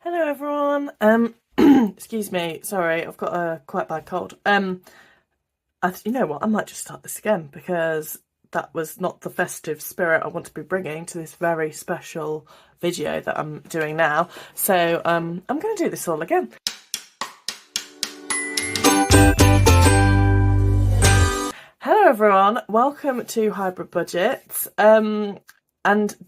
Hello everyone. Excuse me. Sorry, I've got a quite bad cold. You know what? I might just start this again because that was not the festive spirit I want to be bringing to this very special video that I'm doing now. So I'm going to do this all again. Hello everyone. Welcome to Hybrid Budgets. And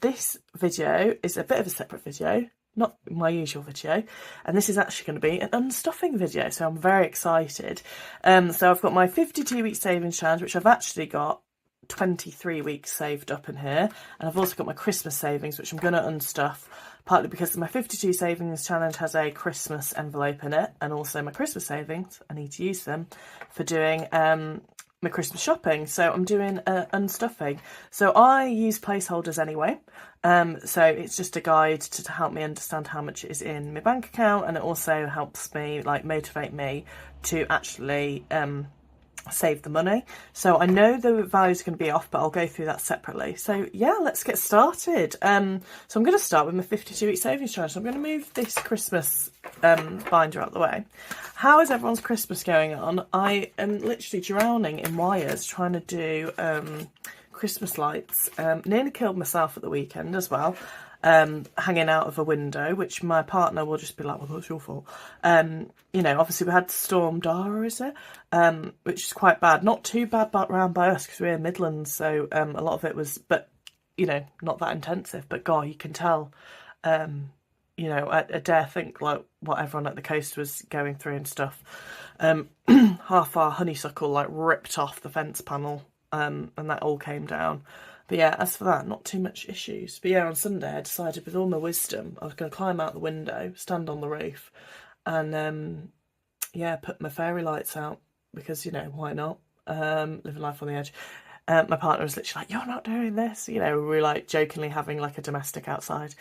this video is a bit of a separate video, not my usual video, and this is actually going to be an unstuffing video, so I'm very excited. So I've got my 52-week savings challenge, which I've actually got 23 weeks saved up in here, and I've also got my Christmas savings, which I'm going to unstuff, partly because my 52 savings challenge has a Christmas envelope in it, and also my Christmas savings, I need to use them for doing my Christmas shopping. So I'm doing unstuffing. So I use placeholders anyway. So it's just a guide to help me understand how much is in my bank account, and it also helps me motivate me to actually save the money. So I know the values are going to be off, but I'll go through that separately. So yeah, let's get started. So I'm going to start with my 52-week savings challenge. So I'm going to move this Christmas binder out the way. How is everyone's Christmas going on? I am literally drowning in wires trying to do Christmas lights. Nearly killed myself at the weekend as well. Hanging out of a window, which my partner will just be like, well, that's your fault. You know, obviously we had Storm Dara, is it? Which is quite bad. Not too bad around by us because we're in Midlands, so a lot of it was, but, you know, not that intensive. But God, you can tell, you know, I dare think like what everyone at the coast was going through and stuff. Half our honeysuckle ripped off the fence panel, and that all came down. But yeah, as for that, not too much issues. But yeah, on Sunday I decided with all my wisdom I was going to climb out the window, stand on the roof, and yeah, put my fairy lights out because, you know, why not? Living life on the edge. My partner was literally like, "You're not doing this," you know. We were jokingly having a domestic outside,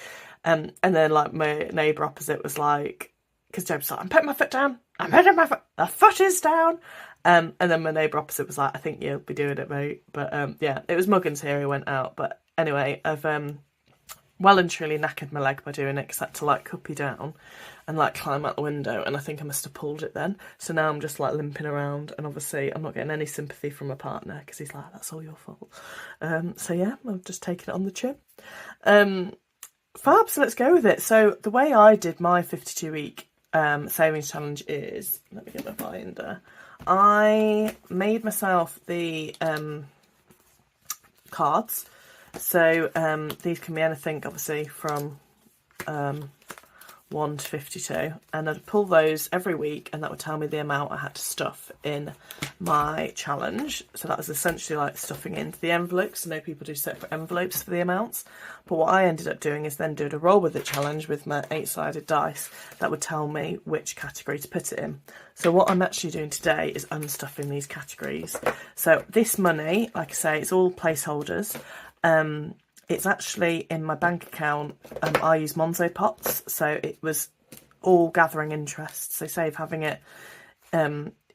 and then my neighbour opposite was like, because Job's like, "I'm putting my foot down. I'm putting my foot. The foot is down." And then my neighbour opposite was like, "I think you'll be doing it, mate." But yeah, it was Muggins here who went out. But anyway, I've well and truly knackered my leg by doing it, because I had to cuppy down and climb out the window, and I think I must have pulled it then. So now I'm just limping around, and obviously I'm not getting any sympathy from my partner because he's like, "That's all your fault." So yeah, I've just taken it on the chin. Fab, so let's go with it. So the way I did my 52-week savings challenge is, let me get my binder. I made myself the cards. So these can be anything, obviously, from 1 to 52, and I'd pull those every week, and that would tell me the amount I had to stuff in my challenge. So that was essentially stuffing into the envelopes. I know people do separate envelopes for the amounts, but what I ended up doing is then doing a roll with the challenge with my 8-sided dice that would tell me which category to put it in. So what I'm actually doing today is unstuffing these categories. So this money, like I say, it's all placeholders. It's actually in my bank account. I use Monzo pots, so it was all gathering interest. So save having it,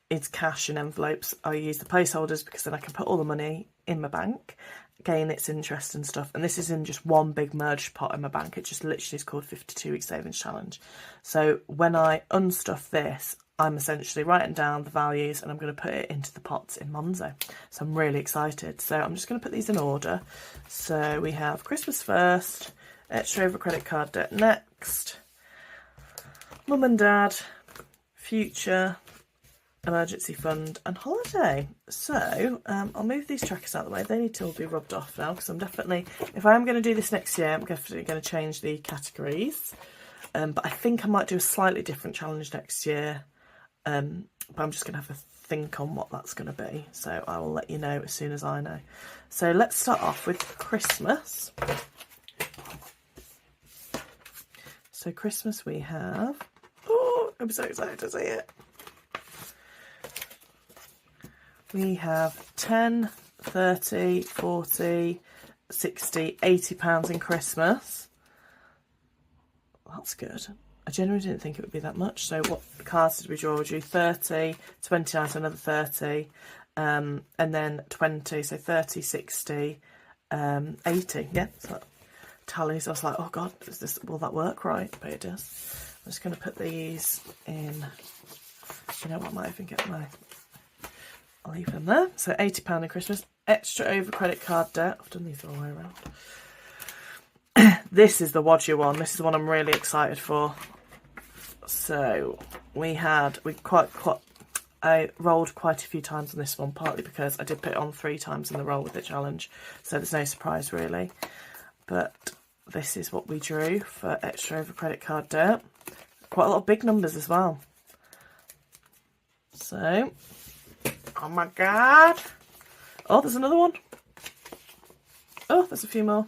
it's cash in envelopes. I use the placeholders because then I can put all the money in my bank, gain its interest and stuff. And this is in just one big merged pot in my bank. It just literally is called 52-week savings challenge. So when I unstuff this, I'm essentially writing down the values and I'm going to put it into the pots in Monzo. So I'm really excited. So I'm just going to put these in order. So we have Christmas first, extra over credit card debt next, mum and dad, future, emergency fund and holiday. So I'll move these trackers out of the way. They need to all be rubbed off now, because I'm definitely, if I am going to do this next year, I'm definitely going to change the categories. But I think I might do a slightly different challenge next year. But I'm just going to have a think on what that's going to be. So I will let you know as soon as I know. So let's start off with Christmas. So Christmas we have... Oh, I'm so excited to see it. We have 10, 30, 40, 60, £80 in Christmas. That's good. I genuinely didn't think it would be that much. So what cards did we draw? We drew 30, 29, so another 30, and then 20, so 30, 60, 80. Yeah, so that tallies. I was like, oh God, will that work right? But it does. I'm just going to put these in. You know what? I might even get my. I'll leave them there. So £80 in Christmas. Extra over credit card debt. I've done these the wrong way around. This is the Wodger one. This is the one I'm really excited for. So I rolled quite a few times on this one, partly because I did put it on 3 times in the roll with the challenge, so there's no surprise really. But this is what we drew for extra over credit card debt. Quite a lot of big numbers as well. So, oh my god. Oh, there's another one. Oh, there's a few more.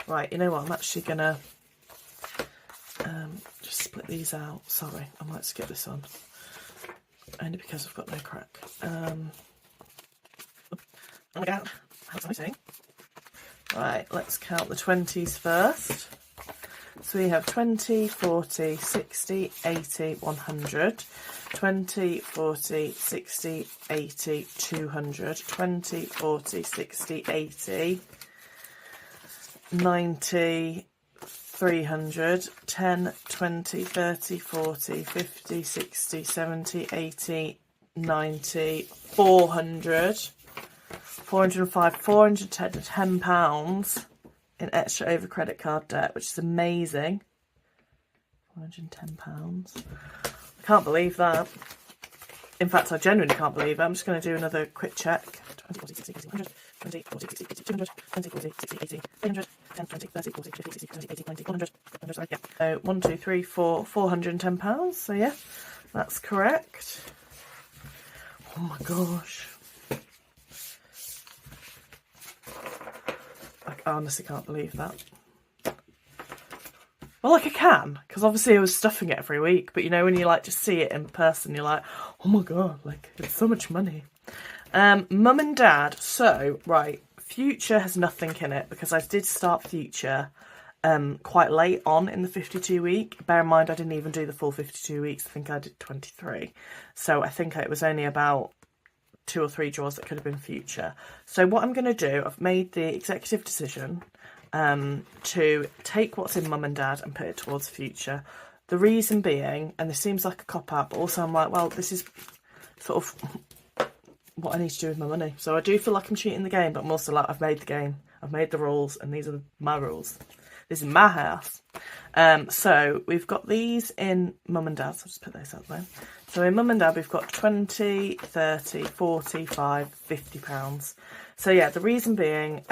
Right, you know what, I'm actually gonna just split these out. Sorry, I might skip this one. Only because I've got no crack. Oh my god, how's exciting. Right, let's count the 20s first. So we have 20, 40, 60, 80, 100, 20, 40, 60, 80, 200, 20, 40, 60, 80, 90, 300, 10, 20, 30, 40, 50, 60, 70, 80, 90, 400, 405, £410 in extra over credit card debt, which is amazing. £410. I can't believe that. In fact, I genuinely can't believe it. I'm just going to do another quick check. 20, 40, 60, 80, 100, 20, 40, 60, 80, 200, 20, 40, 60, 80, 300, 10, 20, 30, 40, 50, 60, 70, 80, 90, 100, 100, sorry, yeah. So 1, 2, 3, 4, £410. So yeah, that's correct. Oh my gosh. I honestly can't believe that. Well, like I can, because obviously I was stuffing it every week, but you know, when you like just see it in person, you're like, oh my god, like it's so much money. Mum and Dad, so, right, Future has nothing in it, because I did start Future quite late on in the 52 week. Bear in mind, I didn't even do the full 52 weeks, I think I did 23. So I think it was only about 2 or 3 draws that could have been Future. So what I'm going to do, I've made the executive decision to take what's in Mum and Dad and put it towards Future. The reason being, and this seems like a cop-out, but also I'm like, well, this is sort of what I need to do with my money. So I do feel like I'm cheating the game, but I'm also like, I've made the game, I've made the rules, and these are my rules. This is my house. So we've got these in Mum and Dad, so I'll just put those out there. So in Mum and Dad, we've got 20, 30, 45, £50. So yeah, the reason being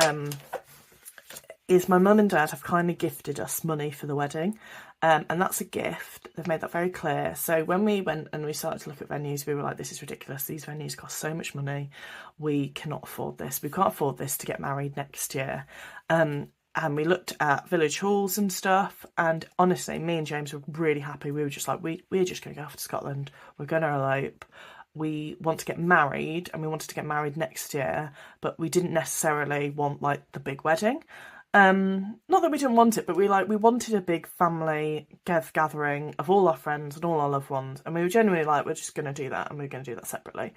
is my mum and dad have kindly gifted us money for the wedding. And that's a gift. They've made that very clear. So when we went and we started to look at venues, we were like, this is ridiculous. These venues cost so much money. We cannot afford this. We can't afford this to get married next year. And we looked at village halls and stuff. And honestly, me and James were really happy. We were just like, we're just going to go off to Scotland. We're going to elope. We want to get married, and we wanted to get married next year. But we didn't necessarily want like the big wedding. Not that we didn't want it, but we wanted a big family gathering of all our friends and all our loved ones, and we were genuinely like, we're just going to do that, and we're going to do that separately.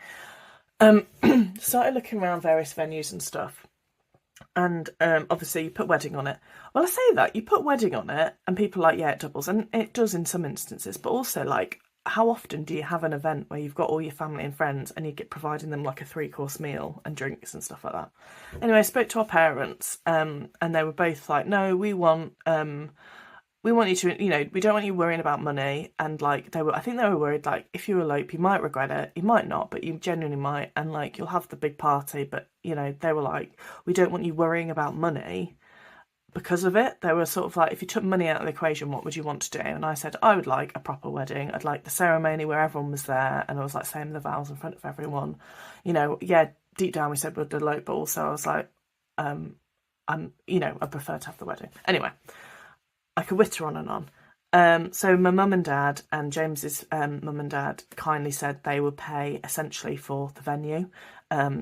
Started looking around various venues and stuff, and obviously you put wedding on it. Well, I say that, you put wedding on it, and people are like, yeah, it doubles, and it does in some instances, but also like, how often do you have an event where you've got all your family and friends and you get providing them like a 3-course meal and drinks and stuff like that? Anyway, I spoke to our parents and they were both like, no, we want you to, you know, we don't want you worrying about money. And like I think they were worried, like, if you elope, you might regret it, you might not, but you genuinely might, and like you'll have the big party, but you know, they were like, we don't want you worrying about money. Because of it, they were sort of like, if you took money out of the equation, what would you want to do? And I said, I would like a proper wedding. I'd like the ceremony where everyone was there, and I was like saying the vows in front of everyone. You know, yeah, deep down we said we'd elope, but also I was like, you know, I prefer to have the wedding. Anyway, I could witter on and on. So my mum and dad and James's mum and dad kindly said they would pay essentially for the venue.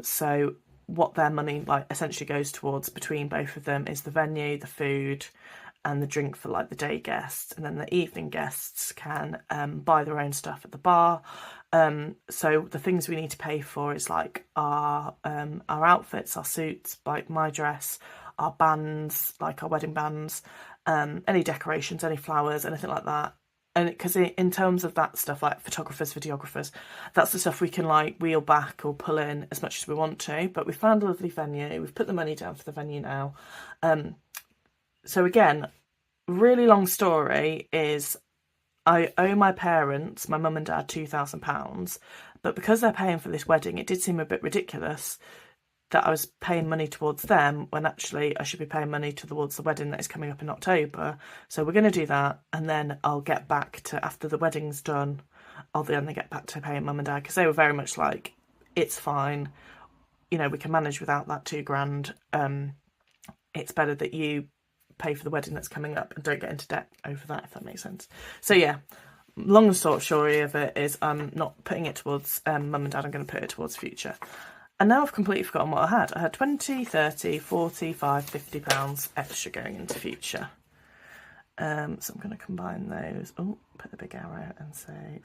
So what their money like essentially goes towards between both of them is the venue, the food, and the drink for like the day guests, and then the evening guests can buy their own stuff at the bar. So the things we need to pay for is like our outfits, our suits, like my dress, our bands, like our wedding bands, any decorations, any flowers, anything like that. And because in terms of that stuff, like photographers, videographers, that's the stuff we can like wheel back or pull in as much as we want to. But we found a lovely venue. We've put the money down for the venue now. So again, really long story is I owe my parents, my mum and dad, £2,000. But because they're paying for this wedding, it did seem a bit ridiculous that I was paying money towards them when actually I should be paying money towards the wedding that is coming up in October. So we're going to do that, and then I'll get back to, after the wedding's done, I'll then get back to paying mum and dad, because they were very much like, it's fine, you know, we can manage without that £2,000. It's better that you pay for the wedding that's coming up and don't get into debt over that, if that makes sense. So yeah, long and short of it is I'm not putting it towards mum and dad, I'm going to put it towards future. And now I've completely forgotten what I had. I had 20, 30, 40, 50 pounds extra going into future. So I'm going to combine those. Oh, put the big arrow and say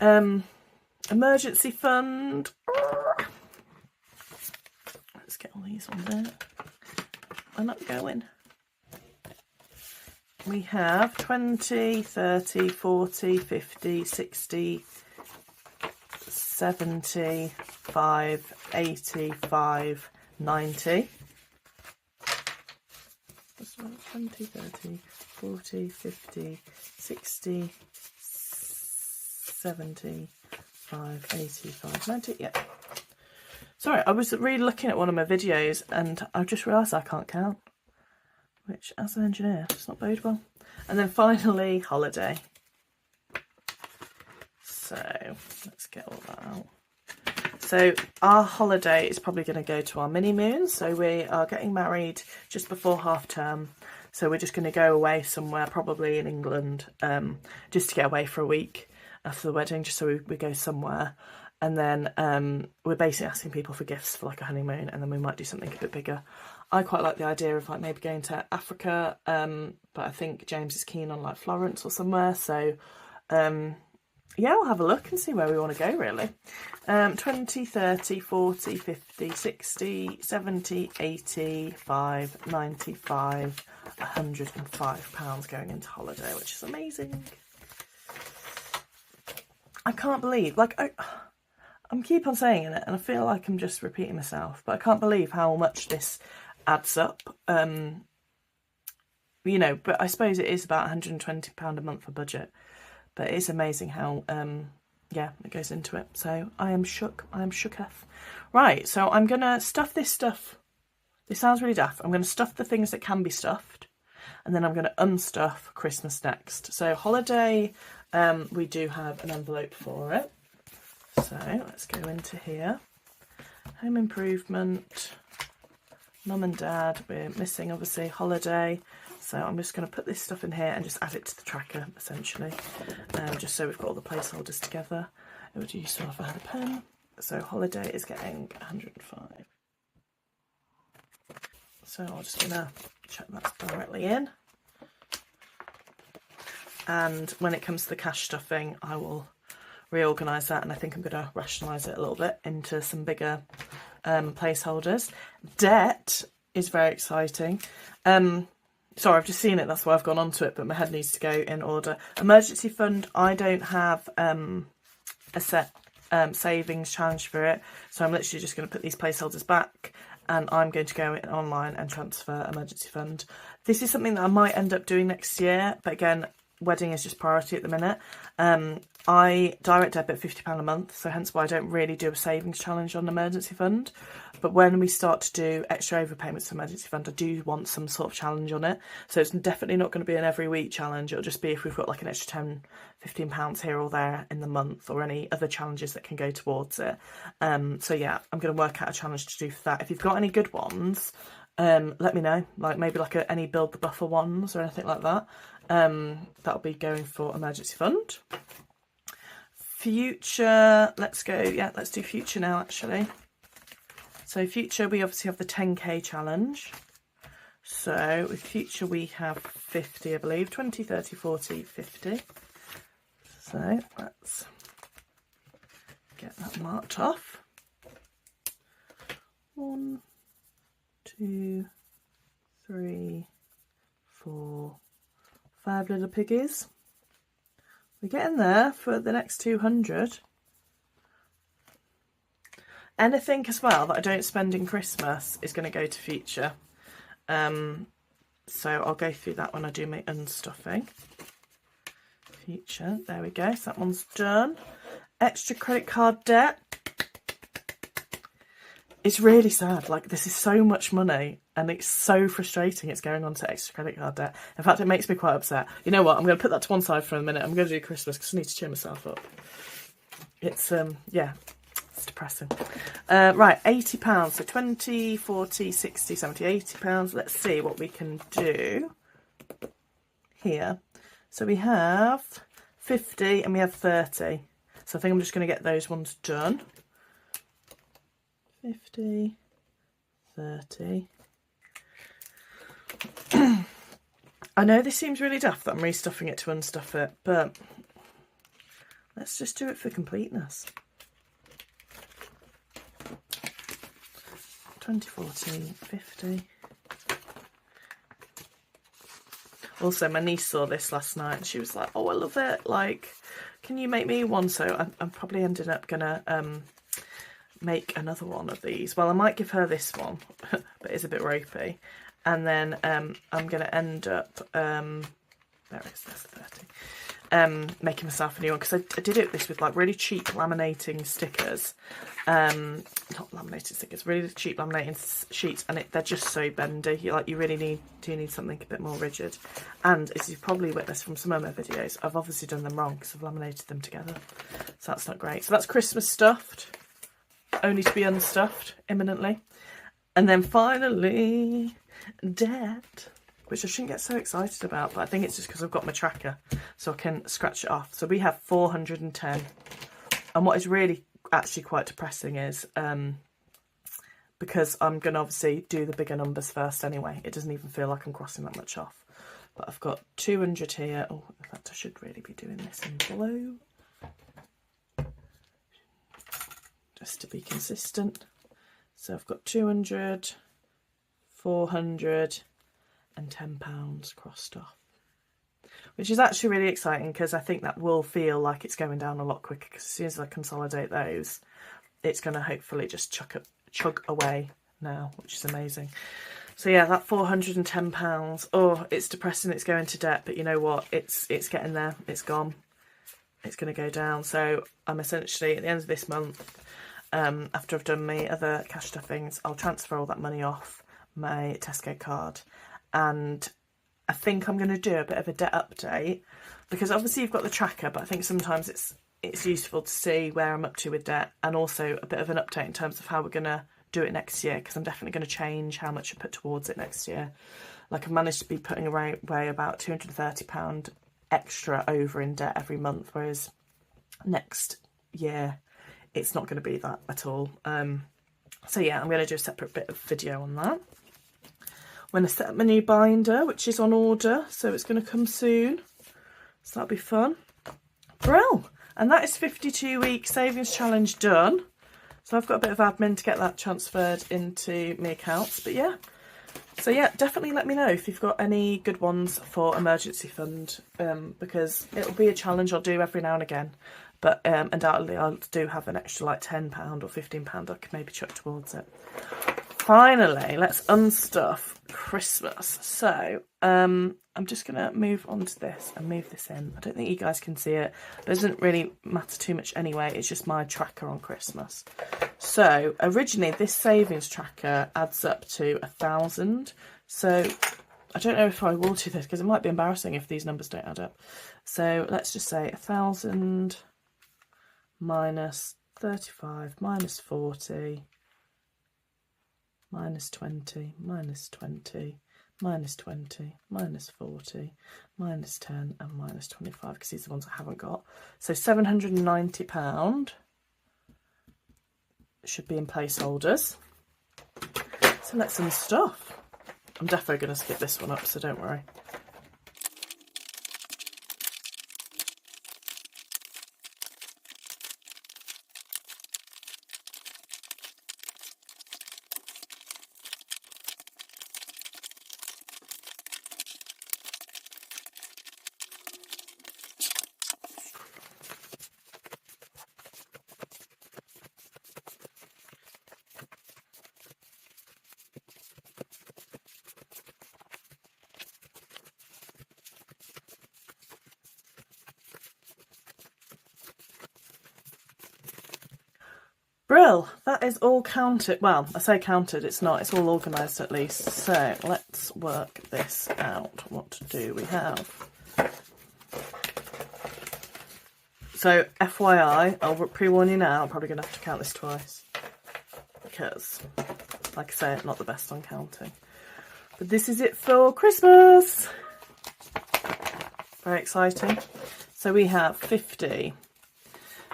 £50. Emergency fund. Let's get all these on there. I'm not going. We have 20, 30, 40, 50, 60, 75, 85, 90. 20, 30, 40, 50, 60, 75, 85, 90. Yeah. Sorry, I was really looking at one of my videos and I just realised I can't count, which as an engineer does not bode well. And then finally, holiday. So let's get all that out. So our holiday is probably going to go to our mini moon. So we are getting married just before half term. So we're just going to go away somewhere, probably in England, just to get away for a week after the wedding, just so we go somewhere. And then we're basically asking people for gifts for like a honeymoon, and then we might do something a bit bigger. I quite like the idea of like maybe going to Africa, but I think James is keen on like Florence or somewhere. So yeah, we'll have a look and see where we want to go really. 20, 30, 40, 50, 60, 70, 85, 95, £105 going into holiday, which is amazing. I can't believe, like, I'm keep on saying it and I feel like I'm just repeating myself, but I can't believe how much this adds up. You know, but I suppose it is about £120 a month for budget. But it's amazing how, yeah, it goes into it. So I am shook. I am shooketh. Right, so I'm going to stuff this stuff. This sounds really daft. I'm going to stuff the things that can be stuffed. And then I'm going to unstuff Christmas next. So holiday, we do have an envelope for it. So let's go into here. Home improvement. Mum and dad, we're missing obviously holiday. So I'm just going to put this stuff in here and just add it to the tracker, essentially, just so we've got all the placeholders together. It would be useful if I had a pen. So holiday is getting 105. So I'm just going to check that's directly in. And when it comes to the cash stuffing, I will reorganise that, and I think I'm going to rationalise it a little bit into some bigger placeholders. Debt is very exciting. Sorry, I've just seen it, that's why I've gone on to it, but my head needs to go in order. Emergency fund, I don't have a set savings challenge for it, so I'm literally just going to put these placeholders back, and I'm going to go in online and transfer emergency fund. This is something that I might end up doing next year, but again, wedding is just priority at the minute. I direct debit £50 a month, so hence why I don't really do a savings challenge on emergency fund. But when we start to do extra overpayments to emergency fund, I do want some sort of challenge on it. So it's definitely not going to be an every week challenge. It'll just be if we've got like an extra £10, £15 here or there in the month, or any other challenges that can go towards it. So yeah, I'm going to work out a challenge to do for that. If you've got any good ones, let me know. Like maybe like any build the buffer ones or anything like that. That'll be going for emergency fund. Future, let's go. Yeah, let's do future now actually. So future, we obviously have the 10k challenge. So with future we have 50, I believe, 20, 30, 40, 50. So let's get that marked off. 1, 2, 3, 4, 5 little piggies. We're getting there for the next 200. Anything as well that I don't spend in Christmas is going to go to Future. So I'll go through that when I do my unstuffing. Future, there we go. So that one's done. Extra credit card debt. It's really sad. Like, this is so much money and it's so frustrating it's going on to extra credit card debt. In fact, it makes me quite upset. You know what? I'm going to put that to one side for a minute. I'm going to do Christmas because I need to cheer myself up. It's, yeah, it's depressing. Right, £80. So 20, 40, 60, 70, £80. Let's see what we can do here. So we have 50 and we have 30. So I think I'm just going to get those ones done. 50, 30. I know this seems really daft that I'm restuffing it to unstuff it, but let's just do it for completeness. 20, 40, 50. Also, my niece saw this last night and she was like, oh, I love it. Like, can you make me one? So I'm probably ending up going to make another one of these. Well, I might give her this one, but it's a bit ropey. And then I'm going to end up, there it is, that's 30. Making myself a new one, because I did this with like really cheap laminating stickers. Not laminated stickers, really cheap laminating sheets, and they're just so bendy. You really do need something a bit more rigid. And as you've probably witnessed from some of my videos, I've obviously done them wrong because I've laminated them together. So that's not great. So that's Christmas stuffed. Only to be unstuffed imminently. And then finally, debt, which I shouldn't get so excited about, but I think it's just because I've got my tracker, so I can scratch it off. So we have 410. And what is really actually quite depressing is, because I'm going to obviously do the bigger numbers first anyway, it doesn't even feel like I'm crossing that much off. But I've got 200 here. Oh, in fact, I should really be doing this in blue, just to be consistent. So I've got 200, 400 and £10 crossed off, which is actually really exciting because I think that will feel like it's going down a lot quicker, because as soon as I consolidate those, it's going to hopefully just chug away now, which is amazing. So yeah, that £410. Oh, it's depressing it's going to debt, but you know what? It's getting there. It's gone. It's going to go down. So I'm essentially at the end of this month, after I've done my other cash stuffings, I'll transfer all that money off my Tesco card, and I think I'm going to do a bit of a debt update, because obviously you've got the tracker, but I think sometimes it's useful to see where I'm up to with debt, and also a bit of an update in terms of how we're going to do it next year, because I'm definitely going to change how much I put towards it next year. Like, I've managed to be putting away about £230 extra over in debt every month, whereas next year it's not going to be that at all. So yeah, I'm going to do a separate bit of video on that. I'm going to set up my new binder, which is on order, so it's going to come soon. So that'll be fun. Brill! And that is 52 week savings challenge done. So I've got a bit of admin to get that transferred into my accounts, but yeah. So yeah, definitely let me know if you've got any good ones for emergency fund, because it'll be a challenge I'll do every now and again. But undoubtedly I do have an extra like £10 or £15 I could maybe chuck towards it. Finally, let's unstuff Christmas. So I'm just going to move on to this and move this in. I don't think you guys can see it, but it doesn't really matter too much anyway. It's just my tracker on Christmas. So originally this savings tracker adds up to 1,000. So I don't know if I will do this because it might be embarrassing if these numbers don't add up. So let's just say 1,000 minus 35 minus 40 minus 20 minus 20 minus 20 minus 40 minus 10 and minus 25, because these are the ones I haven't got. So £790 should be in placeholders. So let's unstuff. I'm definitely going to skip this one up, so don't worry. Brill, that is all counted. Well, I say counted, it's not, it's all organised at least. So let's work this out. What do we have? So FYI, I'll pre-warn you now, I'm probably going to have to count this twice. Because, like I say, I'm not the best on counting. But this is it for Christmas! Very exciting. So we have 50,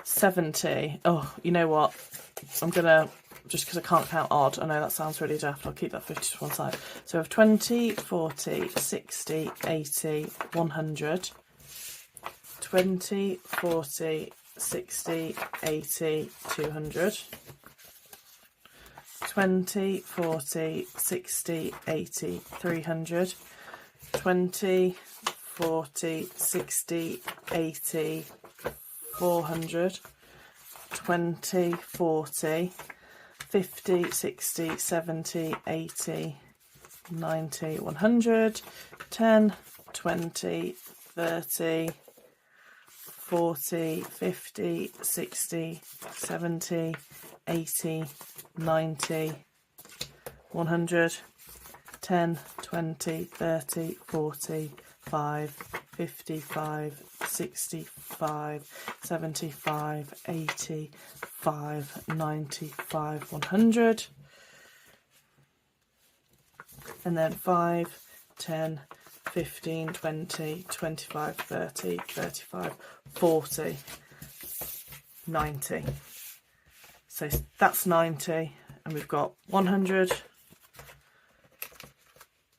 70. Oh, you know what? I'm going to, just because I can't count odd, I know that sounds really daft, I'll keep that 50 to one side. So we have 20, 40, 60, 80, 100. 20, 40, 60, 80, 200. 20, 40, 60, 80, 300. 20, 40, 60, 80, 400. 20, 40, 50, 60, 70, 80, 90, 100. 10, 20, 30, 40, 50, 60, 70, 80, 90, 100, 10, 20, 30, 40, 5, 55, 65, 75, 85, 95, 100, and then 5, 10, 15, 20, 25, 30, 35, 40, 90. So that's 90, and we've got 100,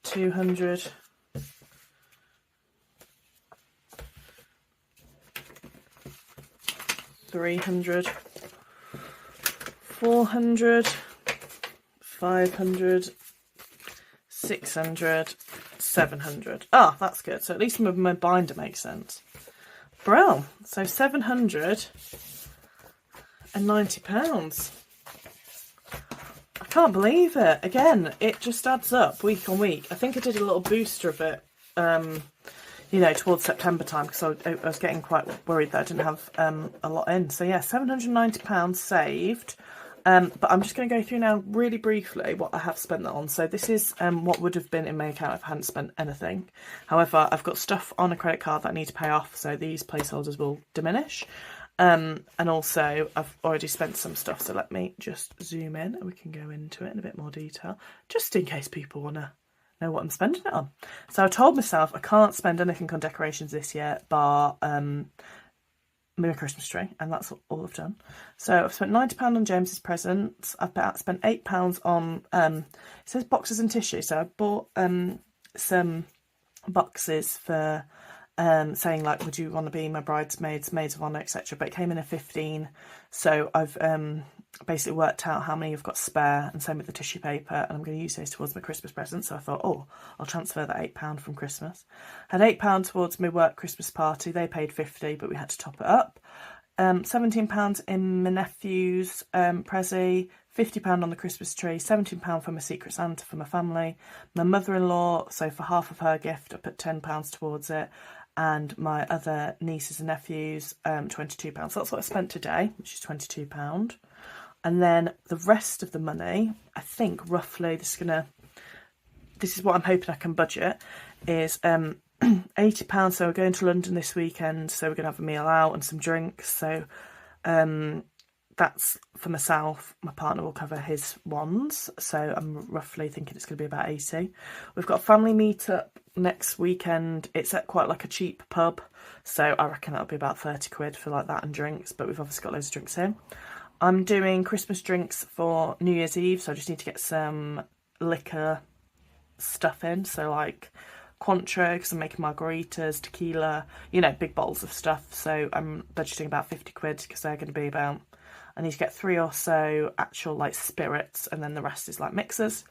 200, 300, 400, 500, 600, 700. Ah, that's good. So at least my binder makes sense. Bro, so £790. I can't believe it. Again, it just adds up week on week. I think I did a little booster of it, you know, towards September time, because I was getting quite worried that I didn't have a lot in. So yeah, £790 saved. But I'm just going to go through now really briefly what I have spent that on. So this is what would have been in my account if I hadn't spent anything. However, I've got stuff on a credit card that I need to pay off, so these placeholders will diminish. And also I've already spent some stuff, so let me just zoom in and we can go into it in a bit more detail, just in case people want to know what I'm spending it on. So I told myself I can't spend anything on decorations this year bar my Christmas tree, and that's all I've done. So I've spent £90 on James's presents. I've spent £8 on it says boxes and tissue, so I bought some boxes for saying like, would you want to be my bridesmaids, maids of honour, etc. But it came in a 15, so I've basically worked out how many I've got spare, and same with the tissue paper, and I'm going to use those towards my Christmas present. So I thought, oh, I'll transfer that £8 from Christmas. I had £8 towards my work Christmas party. They paid 50, but we had to top it up. £17 in my nephew's prezi, £50 on the Christmas tree, £17 for my Secret Santa for my family, my mother-in-law, so for half of her gift I put £10 towards it, and my other nieces and nephews £22. So that's what I spent today, which is £22. And then the rest of the money, I think roughly, this is what I'm hoping I can budget, is £80. So we're going to London this weekend, so we're going to have a meal out and some drinks. So that's for myself. My partner will cover his ones, so I'm roughly thinking it's going to be about 80. We've got a family meetup next weekend. It's at quite like a cheap pub, so I reckon that'll be about 30 quid for like that and drinks, but we've obviously got loads of drinks in. I'm doing Christmas drinks for New Year's Eve, so I just need to get some liquor stuff in, so like Cointreau, because I'm making margaritas, tequila, you know, big bottles of stuff. So I'm budgeting about 50 quid, because they're going to be about, I need to get 3 or so actual like spirits, and then the rest is like mixers.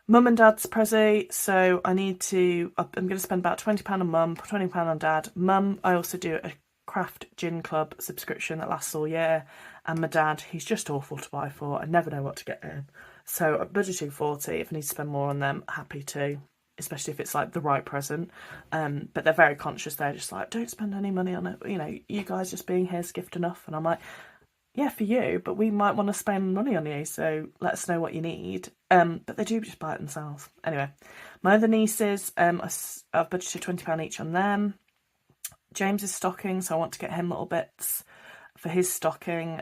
Mum and Dad's prezi, so I'm going to spend about £20 on Mum, £20 on Dad. Mum, I also do a craft gin club subscription that lasts all year, and my dad, he's just awful to buy for. I never know what to get him, so I'm budgeting 40. If I need to spend more on them, happy to, especially if it's like the right present. But they're very conscious. They're just like, don't spend any money on it, you know, you guys just being here's gift enough. And I'm like, yeah, for you, but we might want to spend money on you, so let us know what you need. But they do just buy it themselves. Anyway, my other nieces, I've budgeted £20 each on them. James is stocking, so I want to get him little bits for his stocking.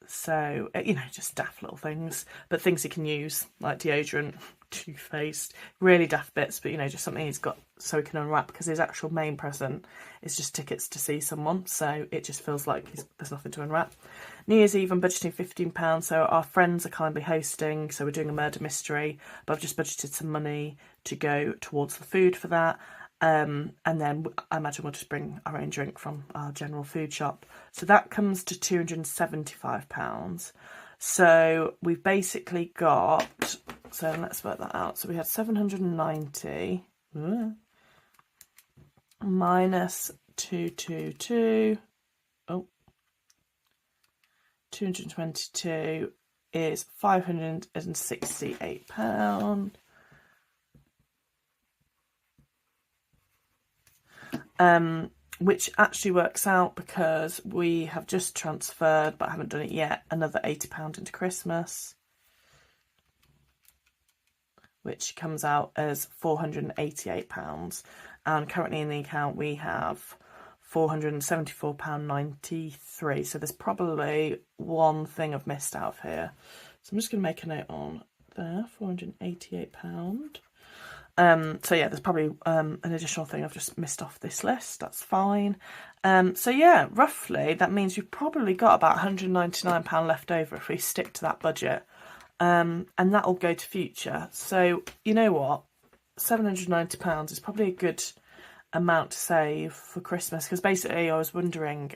So, you know, just daft little things, but things he can use, like deodorant, toothpaste, really daft bits, but, you know, just something he's got so he can unwrap, because his actual main present is just tickets to see someone, so it just feels like there's nothing to unwrap. New Year's Eve, I'm budgeting £15, so our friends are kindly hosting, so we're doing a murder mystery, but I've just budgeted some money to go towards the food for that. And then I imagine we'll just bring our own drink from our general food shop. So that comes to £275. So we've basically got, so let's work that out. So we had 790 minus 222. Oh, 222 is £568. Which actually works out, because we have just transferred, but haven't done it yet, another £80 into Christmas, which comes out as £488. And currently in the account we have £474.93. So there's probably one thing I've missed out of here. So I'm just going to make a note on there, £488. So yeah, there's probably an additional thing I've just missed off this list. That's fine. So yeah, roughly that means we've probably got about £199 left over if we stick to that budget. And that'll go to future. So you know what, £790 is probably a good amount to save for Christmas, because basically I was wondering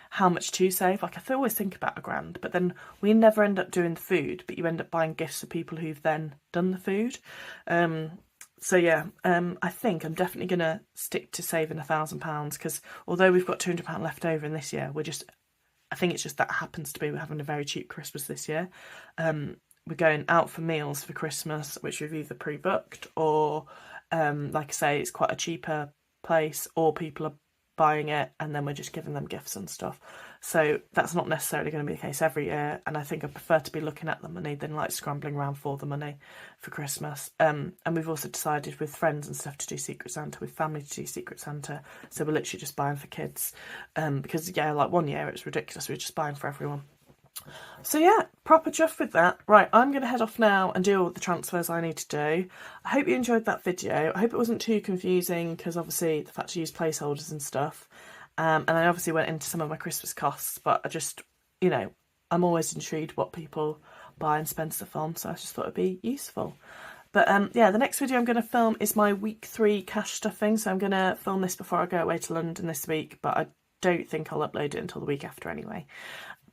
how much to save. Like, I always think about £1,000, but then we never end up doing the food, but you end up buying gifts for people who've then done the food. So yeah, I think I'm definitely going to stick to saving £1,000, because although we've got £200 left over in this year, I think it's just that happens to be we're having a very cheap Christmas this year. We're going out for meals for Christmas, which we've either pre-booked or, like I say, it's quite a cheaper place, or people are buying it and then we're just giving them gifts and stuff. So that's not necessarily going to be the case every year, and I think I prefer to be looking at the money than like scrambling around for the money for Christmas. And we've also decided with friends and stuff to do Secret Santa, with family to do Secret Santa, so we're literally just buying for kids, because yeah, like one year it was ridiculous, we were just buying for everyone. So yeah, proper chuffed with that. Right, I'm going to head off now and do all the transfers I need to do. I hope you enjoyed that video. I hope it wasn't too confusing, because obviously the fact to use placeholders and stuff. And I obviously went into some of my Christmas costs, but I just, you know, I'm always intrigued what people buy and spend stuff on, so I just thought it'd be useful. But yeah, the next video I'm going to film is my week 3 cash stuffing, so I'm going to film this before I go away to London this week, but I don't think I'll upload it until the week after anyway.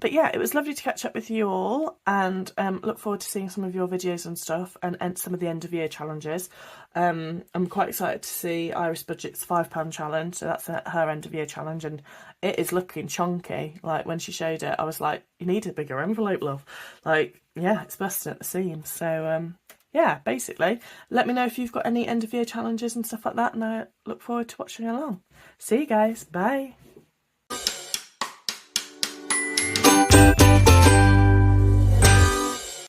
But yeah, it was lovely to catch up with you all, and look forward to seeing some of your videos and stuff, and some of the end of year challenges. I'm quite excited to see Iris Budget's £5 challenge, so that's her end of year challenge, and it is looking chunky. Like, when she showed it, I was like, you need a bigger envelope, love. Like, yeah, it's busting at the seams. So yeah, basically, let me know if you've got any end of year challenges and stuff like that, and I look forward to watching along. See you guys, bye.